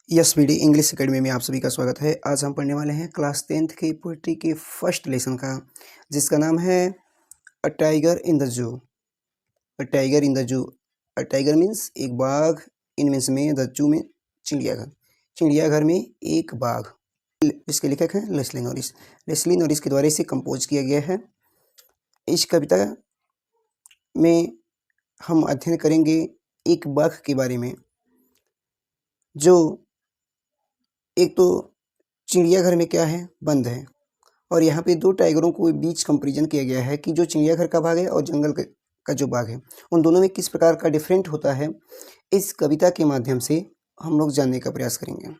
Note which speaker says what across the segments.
Speaker 1: Yes BD English academy में आप सभी का स्वागत है। आज हम पढ़ने वाले हैं क्लास 10th की पोइट्री के फर्स्ट लेसन का, जिसका नाम है a tiger in the zoo. A tiger in the zoo. A tiger means एक बाघ, इन मीन्स में, द जू में चिड़ियाघर। चिड़ियाघर में एक बाघ। इसके लेखक हैं लेस्ली नॉरिस। लेस्ली नॉरिस के द्वारा इसे कंपोज किया गया है। इस कविता में हम अध्ययन करेंगे एक बाघ के बारे में, जो एक तो चिड़ियाघर में क्या है, बंद है। और यहाँ पे दो टाइगरों को बीच कंपैरिजन किया गया है कि जो चिड़ियाघर का बाघ है और जंगल का जो बाघ है, उन दोनों में किस प्रकार का डिफरेंट होता है, इस कविता के माध्यम से हम लोग जानने का प्रयास करेंगे।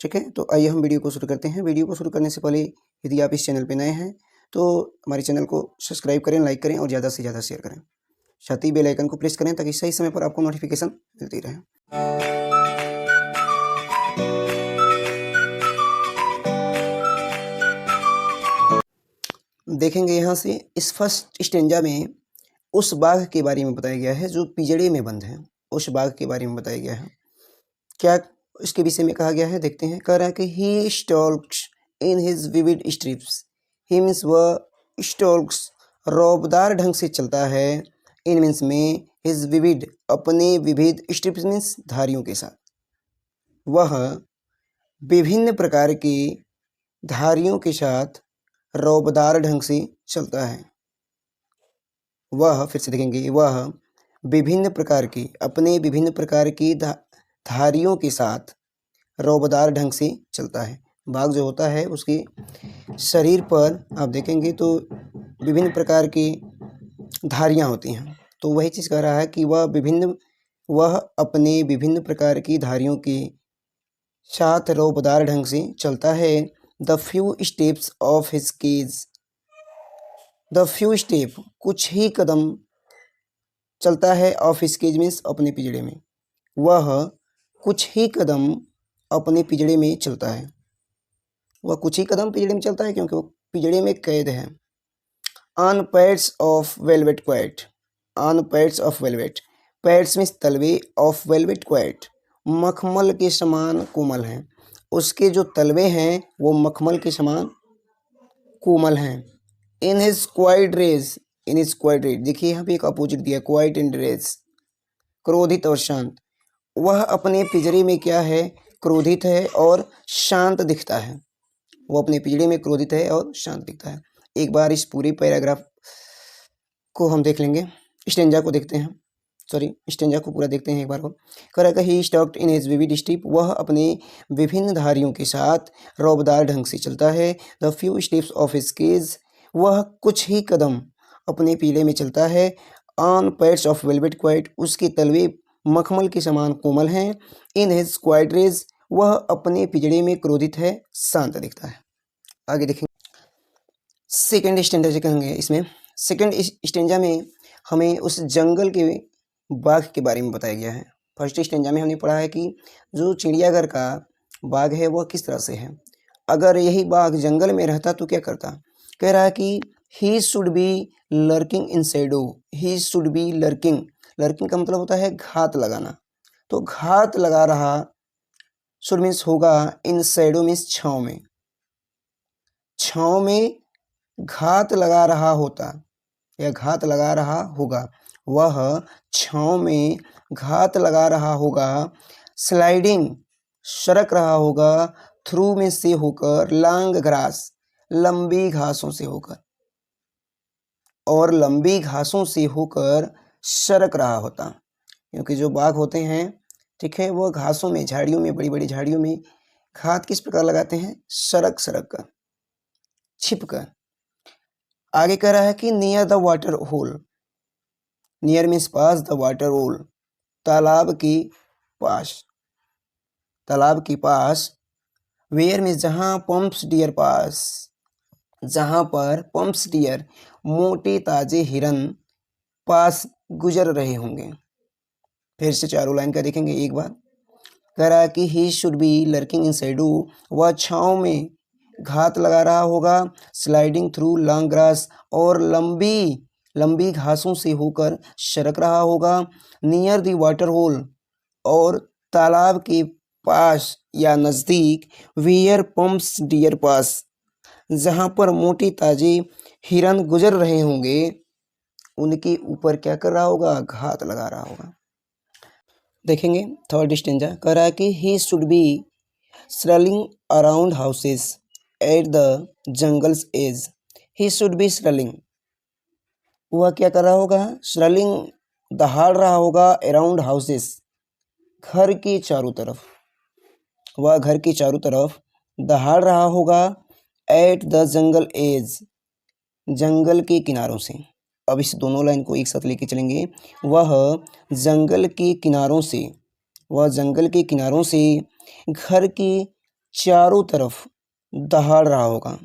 Speaker 1: ठीक है, तो आइए हम वीडियो को शुरू करते हैं। वीडियो को शुरू करने से पहले यदि आप इस चैनल पर नए हैं तो हमारे चैनल को सब्सक्राइब करें, लाइक करें और ज़्यादा से ज़्यादा शेयर करें। साथ ही बेल आइकन को प्रेस करें ताकि सही समय पर आपको नोटिफिकेशन मिलती रहे। देखेंगे यहाँ से इस फर्स्ट स्टेंजा में उस बाघ के बारे में बताया गया है जो पिंजड़े में बंद है। उस बाघ के बारे में बताया गया है। क्या इसके विषय में कहा गया है, देखते हैं। कह रहा है कि he stalks in his vivid stripes. He means वह स्टॉल्क्स रौबदार ढंग से चलता है। इन मीन्स में हिज विविड अपने विविध, स्ट्रिप्स मीन्स धारियों के साथ। वह विभिन्न प्रकार की धारियों के साथ रौबदार ढंग से चलता है। वह, फिर से देखेंगे, वह विभिन्न प्रकार की, अपने विभिन्न प्रकार की धारियों के साथ रौबदार ढंग से चलता है। बाघ जो होता है उसके शरीर पर आप देखेंगे तो विभिन्न प्रकार की धारियां होती हैं। तो वही चीज़ कह रहा है कि वह अपने विभिन्न प्रकार की धारियों के साथ रौबदार ढंग से चलता है। The few steps of his cage. The few step, कुछ ही कदम चलता है। ऑफ हिज केज मीन्स अपने पिंजड़े में। वह कुछ ही कदम अपने पिंजड़े में चलता है। वह कुछ ही कदम पिंजड़े में चलता है क्योंकि वो पिंजड़े में कैद है। On pads of velvet quiet. On pads of velvet. Pads means तलवे, ऑफ वेलवेट क्वाइट मखमल के समान कोमल हैं। उसके जो तलवे हैं वो मखमल के समान कोमल हैं। In his quiet rage. In his quiet rage, देखिए यहाँ पे एक अपोजिट दिया, क्वाइट एंड रेज, क्रोधित और शांत। वह अपने पिंजरे में क्या है, क्रोधित है और शांत दिखता है। वो अपने पिंजरे में क्रोधित है और शांत दिखता है। एक बार इस पूरे पैराग्राफ को हम देख लेंगे। स्टेंजा को देखते हैं, स्टेंजा को पूरा देखते हैं एक बार को। कह he stalked in his vivid step. वह अपने विभिन्न धारियों के साथ रौबदार ढंग से चलता है। The few steps of his cage. वह कुछ ही कदम अपने पिंजरे में चलता है। On pads of velvet quiet. उसके तलवे मखमल के समान कोमल हैं। In his quiet rage. वह अपने पिंजरे में क्रोधित है, शांत दिखता है। आगे देखेंगे सेकेंड स्टेंजा से कहेंगे। इसमें सेकेंड स्टेंजा में हमें उस जंगल के बाघ के बारे में बताया गया है। फर्स्ट स्टेंजा में हमने पढ़ा है कि जो चिड़ियाघर का बाघ है वह किस तरह से है। अगर यही बाघ जंगल में रहता तो क्या करता। कह रहा है कि he should B lurking in Shadow. He should B lurking. Lurking का मतलब होता है घात लगाना। तो घात लगा रहा, शुड मीन्स होगा, इन शैडो मीन्स छाँव में। छाँव में घात लगा रहा होता या घात लगा रहा होगा। वह छाँव में घात लगा रहा होगा। स्लाइडिंग, सरक रहा होगा। थ्रू में से होकर, लॉन्ग ग्रास, लंबी घासों से होकर, और लंबी घासों से होकर सरक रहा होता। क्योंकि जो बाघ होते हैं, ठीक है, वह घासों में, झाड़ियों में, बड़ी बड़ी झाड़ियों में घात किस प्रकार लगाते हैं, सरक सरक कर, छिप कर। आगे कह रहा है कि near the water hole. Near means पास, द वाटर होल तालाब के पास। तालाब के पास। वेयर मीन्स जहाँ, पंप्स डियर पास, जहाँ पर पंप्स डियर मोटे ताजे हिरन पास गुजर रहे होंगे। फिर से चारों लाइन का देखेंगे एक बार। कह रहा है कि he should B lurking in Shadow. वह छाँव में घात लगा रहा होगा। स्लाइडिंग थ्रू लॉन्ग ग्रास, और लंबी घासों से होकर सरक रहा होगा। नियर द वाटर होल, और तालाब के पास या नज़दीक, वेयर पम्प्स डियर पास, जहाँ पर मोटे ताजे हिरन गुजर रहे होंगे, उनके ऊपर क्या कर रहा होगा, घात लगा रहा होगा। देखेंगे थर्ड स्टेंजा, कह रहा है कि he should be strolling around houses at the jungle's edge. He should be strolling, वह क्या कर रहा होगा, स्ट्रलिंग दहाड़ रहा होगा, अराउंड हाउसेस, घर के चारों तरफ, वह घर के चारों तरफ दहाड़ रहा होगा, एट द जंगल एज, जंगल के किनारों से। अब इस दोनों लाइन को एक साथ लेके चलेंगे, वह जंगल के किनारों से, वह जंगल के किनारों से घर के चारों तरफ दहाड़ रहा होगा।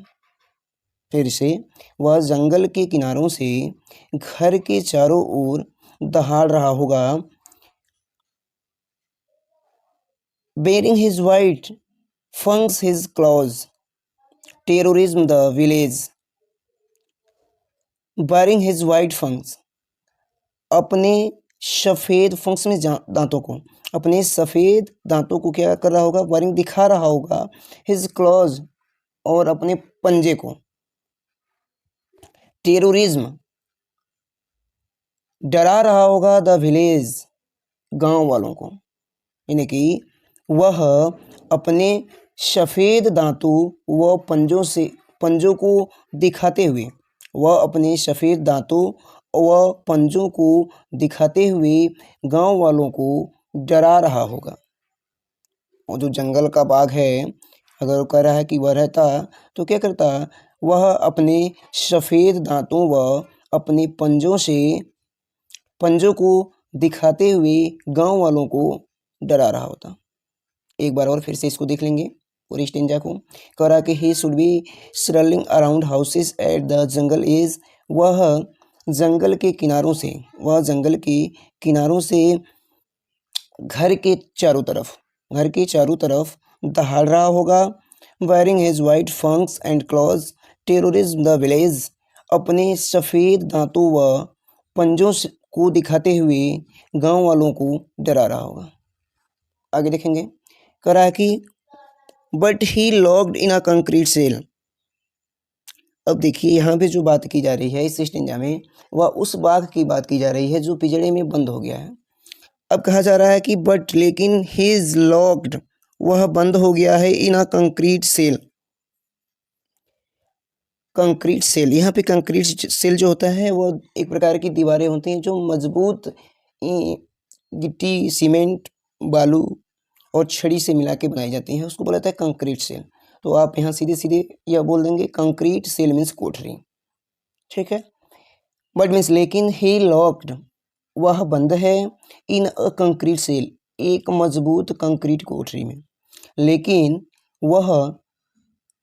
Speaker 1: फिर से, वह जंगल के किनारों से घर के चारों ओर दहाड़ रहा होगा, bearing his white fangs his claws, terrorism the village, bearing his white fangs, अपने सफ़ेद फंक्स में दांतों को, अपने सफ़ेद दांतों को क्या कर रहा होगा, bearing दिखा रहा होगा, his claws, और अपने पंजे को, टेररिज्म डरा रहा होगा, द विलेज, गांव वालों को, यानी कि वह अपने सफ़ेद दांतों व पंजों को दिखाते हुए, वह अपने सफ़ेद दांतों व पंजों को दिखाते हुए गांव वालों को डरा रहा होगा। और जो जंगल का बाघ है, अगर वो कह रहा है कि वह रहता तो क्या करता, वह अपने सफ़ेद दांतों व अपने पंजों को दिखाते हुए गांव वालों को डरा रहा होता। एक बार और फिर से इसको देख लेंगे पूरी स्टेंजा को। कह रहा कि he should be strolling around houses at the jungle edge, वह जंगल के किनारों से, वह जंगल के किनारों से घर के चारों तरफ दहाड़ रहा होगा, wearing his white फंक्स and clause, terrorism the village, अपने सफ़ेद दांतों व पंजों को दिखाते हुए गांव वालों को डरा रहा होगा। आगे देखेंगे, कह रहा है कि but he locked in a concrete cell. अब देखिए यहाँ पे जो बात की जा रही है इस स्टेंजा में, वह उस बाघ की बात की जा रही है जो पिंजड़े में बंद हो गया है। अब कहा जा रहा है कि बट लेकिन ही इज लॉक्ड, वह बंद हो गया है, in a concrete cell, concrete cell, यहाँ पे कंक्रीट सेल जो होता है वो एक प्रकार की दीवारें होती हैं जो मजबूत गिट्टी, सीमेंट, बालू और छड़ी से मिला के बनाई जाती हैं, उसको बोला जाता है कंक्रीट सेल। तो आप यहाँ सीधे सीधे यह बोल देंगे कंक्रीट सेल मीन्स कोठरी, ठीक है। बट मीन्स लेकिन, ही लॉक्ड, वह बंद है, इन अ कंक्रीट सेल, एक मजबूत कंक्रीट कोठरी में, लेकिन वह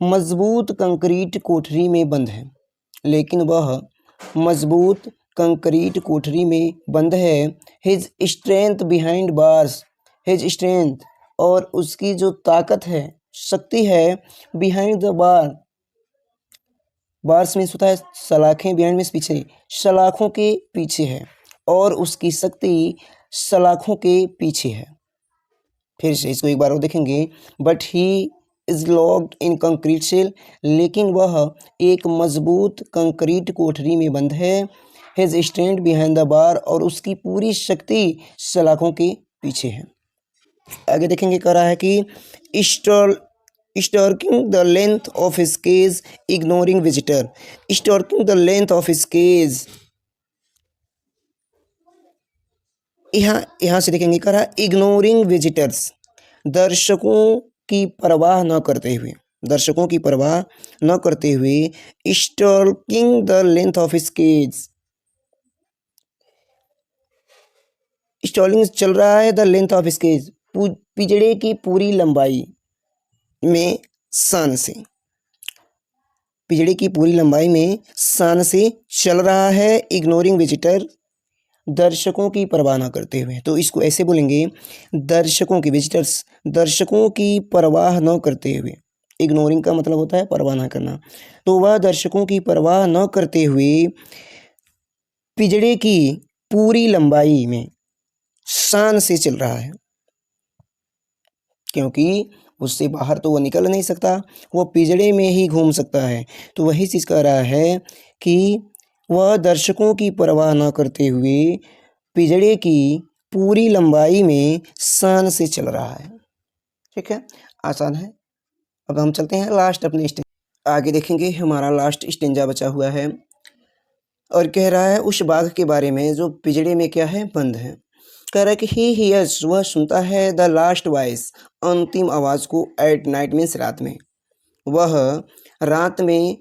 Speaker 1: मजबूत कंक्रीट कोठरी में बंद है, लेकिन वह मजबूत कंक्रीट कोठरी में बंद है। His strength behind bars, his strength, और उसकी जो ताकत है, शक्ति है, behind the bar, bars means होता है सलाखें, बिहाइंड मीन्स पीछे, सलाखों के पीछे है, और उसकी शक्ति सलाखों के पीछे है। फिर से इसको एक बार और देखेंगे, but he is locked in concrete cell, लेकिन वह एक मजबूत कंक्रीट कोठरी में बंद है। His strength behind the bars, और उसकी पूरी शक्ति सलाखों के पीछे है। आगे देखेंगे, कह रहा है कि stalking the length of his cage, ignoring visitor, stalking the length of his cage, यहाँ से देखेंगे, कह रहा है इग्नोरिंग विजिटर्स, दर्शकों की परवाह न करते हुए, दर्शकों की परवाह न करते हुए, stalking the length of his cage, stalking चल रहा है, the length of his cage, पिंजड़े की पूरी लंबाई में शान से, पिंजड़े की पूरी लंबाई में शान से चल रहा है, इग्नोरिंग विजिटर, दर्शकों की परवाह न करते हुए। तो इसको ऐसे बोलेंगे, दर्शकों की, विजिटर्स, दर्शकों की परवाह न करते हुए, इग्नोरिंग का मतलब होता है परवाह न करना, तो वह दर्शकों की परवाह न करते हुए पिंजड़े की पूरी लंबाई में शान से चल रहा है। क्योंकि उससे बाहर तो वो निकल नहीं सकता, वो पिंजड़े में ही घूम सकता है। तो वही चीज़ कह रहा है कि वह दर्शकों की परवाह न करते हुए पिंजड़े की पूरी लंबाई में शान से चल रहा है। ठीक है, आसान है। अब हम चलते हैं लास्ट अपने आगे देखेंगे। हमारा लास्ट स्टेंजा बचा हुआ है और कह रहा है उस बाघ के बारे में जो पिंजड़े में क्या है, बंद है। कह रहा है कि ही हियर्स, वह सुनता है, द लास्ट वॉइस, अंतिम आवाज़ को, एट नाइट मीन्स रात में, वह रात में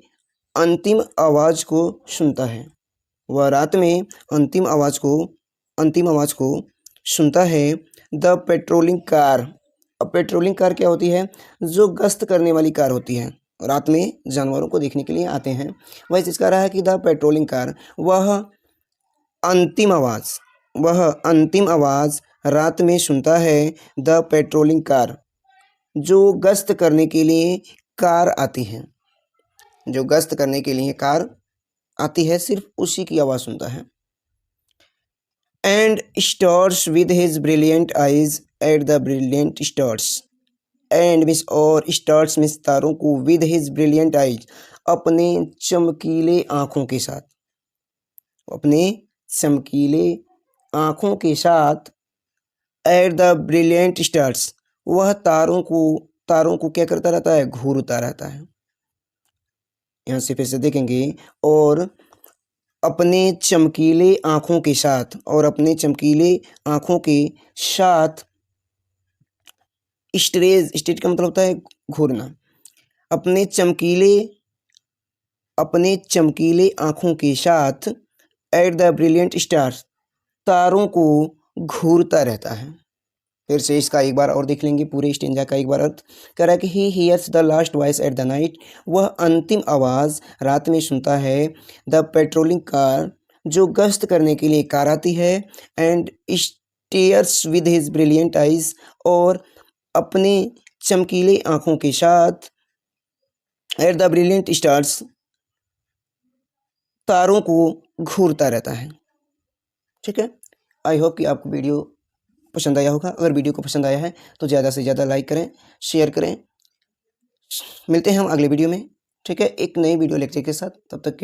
Speaker 1: अंतिम आवाज़ को सुनता है। वह रात में अंतिम आवाज़ को सुनता है। द पेट्रोलिंग कार, अब पेट्रोलिंग कार क्या होती है, जो गश्त करने वाली कार होती है, रात में जानवरों को देखने के लिए आते हैं। वह चीज़ कह रहा है कि द पेट्रोलिंग कार, वह अंतिम आवाज़ रात में सुनता है। द पेट्रोलिंग कार, जो गश्त करने के लिए कार आती है, जो गश्त करने के लिए कार आती है, सिर्फ उसी की आवाज़ सुनता है। And stars with his brilliant eyes at the brilliant stars, and miss और स्टार्स मिस तारों को, विद हिज ब्रिलियंट आइज, अपने चमकीले आँखों के साथ, अपने चमकीले आँखों के साथ, एट द ब्रिलियंट स्टार्स, वह तारों को क्या करता रहता है, घूरता रहता है। यहाँ से फिर से देखेंगे, और अपने चमकीले आँखों के साथ, और अपने चमकीले आँखों के साथ, स्टेज का मतलब होता है घूरना, अपने चमकीले आँखों के साथ, एट द ब्रिलियंट स्टार्स, तारों को घूरता रहता है। फिर से इसका एक बार और देख लेंगे, पूरे स्टेंजा का एक बार अर्थ। कह रहा है कि he hears the last voice at the night, वह अंतिम आवाज़ रात में सुनता है। द पेट्रोलिंग कार, जो गश्त करने के लिए कार आती है। And stairs with his brilliant eyes, और अपने चमकीले आँखों के साथ, एट द ब्रिलियंट स्टार्स, तारों को घूरता रहता है। ठीक है, आई होप कि आपको वीडियो पसंद आया होगा। अगर वीडियो को पसंद आया है तो ज़्यादा से ज़्यादा लाइक करें, शेयर करें। मिलते हैं हम अगले वीडियो में। ठीक है, एक नई वीडियो लेक्चर के साथ। तब तक